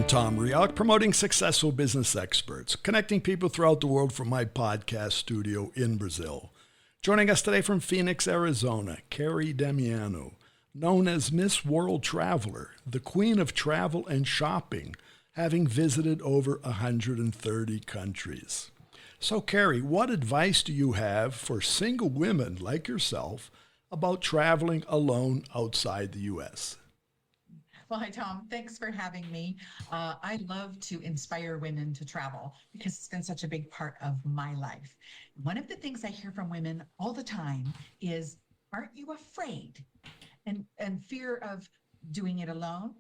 Tom Riak, promoting successful business experts, connecting people throughout the world from my podcast studio in Brazil. Joining us today from Phoenix, Arizona, Kerry Damiano, known as Miss World Traveler, the queen of travel and shopping, having visited over 130 countries. So, Kerry, what advice do you have for single women like yourself about traveling alone outside the U.S.? Well, hi, Tom. Thanks for having me. I love to inspire women to travel because it's been such a big part of my life. One of the things I hear from women all the time is, aren't you afraid? And fear of doing it alone,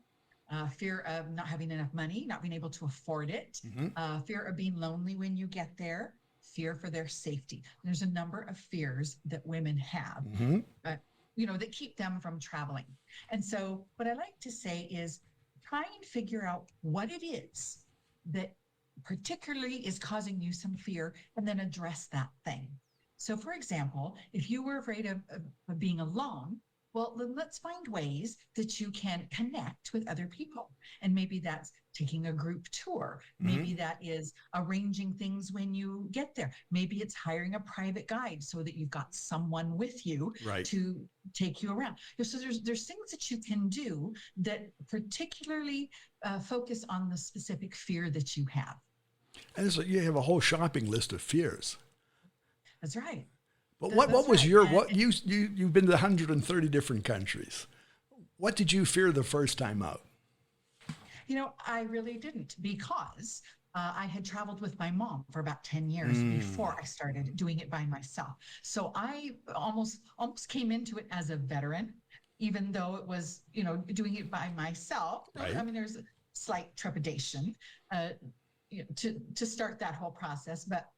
fear of not having enough money, not being able to afford it, fear of being lonely when you get there, fear for their safety. There's a number of fears that women have. That keep them from traveling. And so what I like to say is try and figure out what it is that particularly is causing you some fear and then address that thing. So for example, if you were afraid of being alone, well, then let's find ways that you can connect with other people. And maybe that's taking a group tour. Maybe that is arranging things when you get there. Maybe it's hiring a private guide so that you've got someone with you to take you around. So there's things that you can do that particularly focus on the specific fear that you have. And so you have a whole shopping list of fears. That's right. But what was you've been to 130 different countries. What did you fear the first time out? I really didn't because I had traveled with my mom for about 10 years before I started doing it by myself. So I almost came into it as a veteran, even though it was, doing it by myself. Right. I mean, there's a slight trepidation to start that whole process, but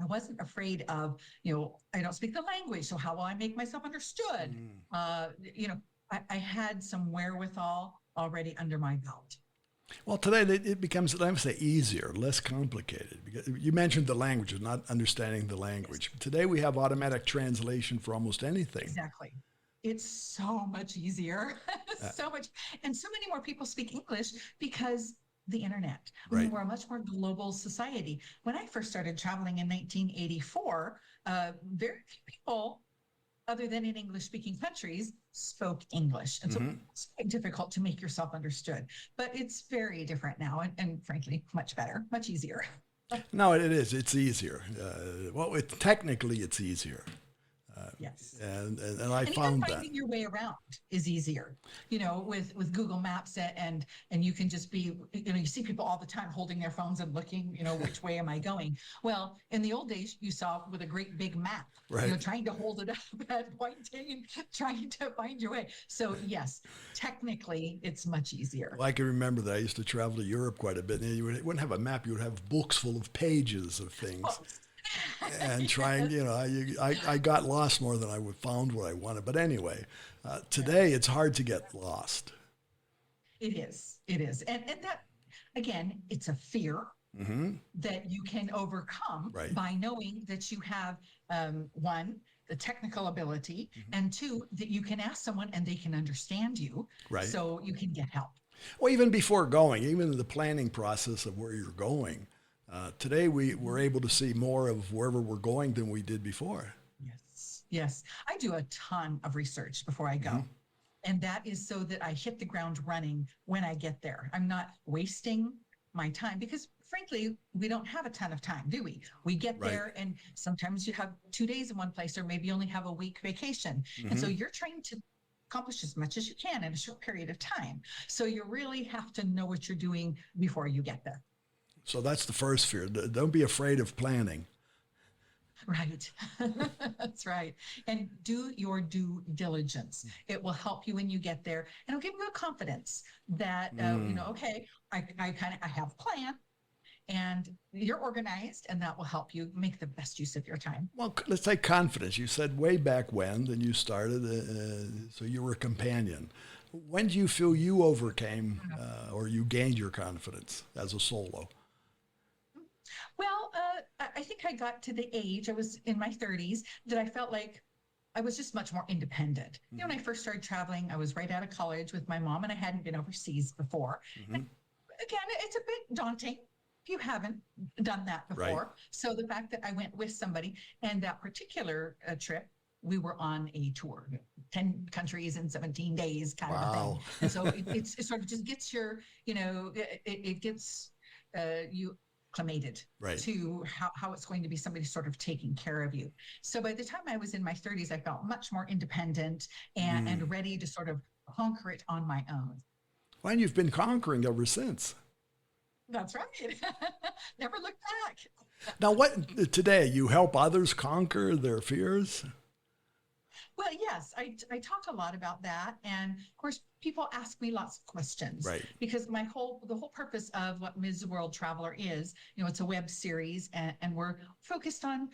I wasn't afraid of, I don't speak the language, so how will I make myself understood? I had some wherewithal already under my belt. Well, today it becomes, let me say, easier, less complicated. Because you mentioned the language, not understanding the language. Today we have automatic translation for almost anything. Exactly. It's so much easier, so much. And so many more people speak English because the internet. I mean, we're a much more global society. When I first started traveling in 1984, very few people, other than in English-speaking countries, spoke English. And so it's quite difficult to make yourself understood. But it's very different now, and frankly, much better, much easier. No, it is. It's easier. Technically, it's easier. Yes. And I found that finding your way around is easier, with Google Maps and you can just be, you see people all the time holding their phones and looking, which way am I going? Well, in the old days, you saw with a great big map, trying to hold it up and pointing and trying to find your way. So yes, technically it's much easier. Well, I can remember that I used to travel to Europe quite a bit, and you wouldn't have a map, you would have books full of pages of things. And trying, I got lost more than I found what I wanted. But anyway, today it's hard to get lost. It is. And that, again, it's a fear that you can overcome by knowing that you have, one, the technical ability, and two, that you can ask someone and they can understand you, so you can get help. Well, even before going, even the planning process of where you're going, today we're able to see more of wherever we're going than we did before. Yes. I do a ton of research before I go. And that is so that I hit the ground running when I get there. I'm not wasting my time because frankly, we don't have a ton of time, do we? We get there and sometimes you have 2 days in one place or maybe you only have a week vacation. And so you're trying to accomplish as much as you can in a short period of time. So you really have to know what you're doing before you get there. So that's the first fear. Don't be afraid of planning. Right. That's right. And do your due diligence. It will help you when you get there. And it'll give you a confidence that, okay, I have a plan and you're organized and that will help you make the best use of your time. Well, let's take confidence. You said way back when you started, so you were a companion. When do you feel you overcame or you gained your confidence as a solo? Well, I think I got to the age, I was in my 30s, that I felt like I was just much more independent. When I first started traveling, I was right out of college with my mom and I hadn't been overseas before. And again, it's a bit daunting if you haven't done that before. Right. So the fact that I went with somebody, and that particular trip, we were on a tour, 10 countries in 17 days kind of a thing. Wow. And so it sort of just gets your, it gets you acclimated Right. to how it's going to be somebody sort of taking care of you. So by the time I was in my 30s, I felt much more independent and ready to sort of conquer it on my own. Well, and you've been conquering ever since. That's right. Never look back. Now, what today, you help others conquer their fears? Well, yes, I talk a lot about that. And of course, people ask me lots of questions. Right. Because the whole purpose of what Ms. World Traveler is, it's a web series, and we're focused on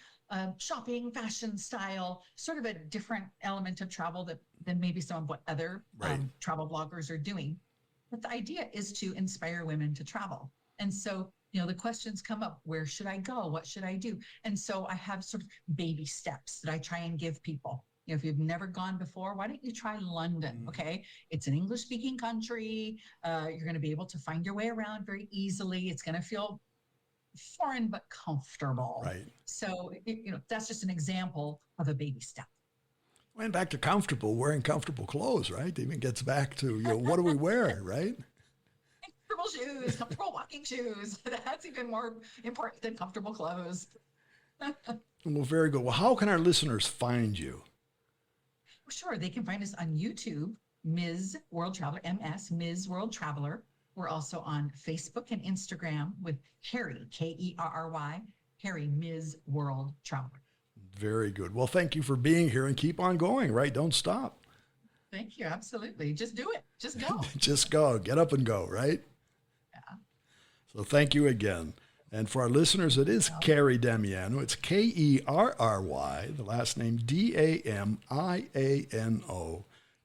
shopping, fashion, style, sort of a different element of travel than maybe some of what other Right. travel bloggers are doing. But the idea is to inspire women to travel. And so, the questions come up: where should I go? What should I do? And so I have sort of baby steps that I try and give people. If you've never gone before, why don't you try London? Okay. It's an English speaking country. You're going to be able to find your way around very easily. It's going to feel foreign, but comfortable. Right. So, that's just an example of a baby step. Went back to comfortable, wearing comfortable clothes, right? It even gets back to, what do we wear, right? Comfortable shoes, comfortable walking shoes. That's even more important than comfortable clothes. Well, very good. Well, how can our listeners find you? Sure, they can find us on YouTube, Ms. World Traveler, MS, Ms. World Traveler. We're also on Facebook and Instagram with Kerry, Kerry, Kerry, Ms. World Traveler. Very good. Well, thank you for being here, and keep on going, right? Don't stop. Thank you. Absolutely. Just do it. Just go. Just go. Get up and go, right? Yeah. So thank you again. And for our listeners, it is Kerry Damiano. It's Kerry, the last name Damiano.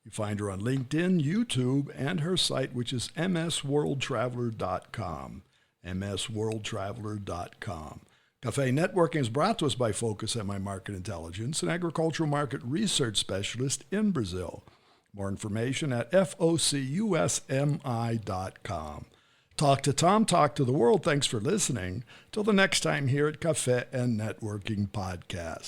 You find her on LinkedIn, YouTube, and her site, which is msworldtraveler.com, msworldtraveler.com. Cafe Networking is brought to us by Focus MI Market Intelligence, an agricultural market research specialist in Brazil. More information at focusmi.com. Talk to Tom, talk to the world. Thanks for listening. Till the next time here at Cafe and Networking Podcast.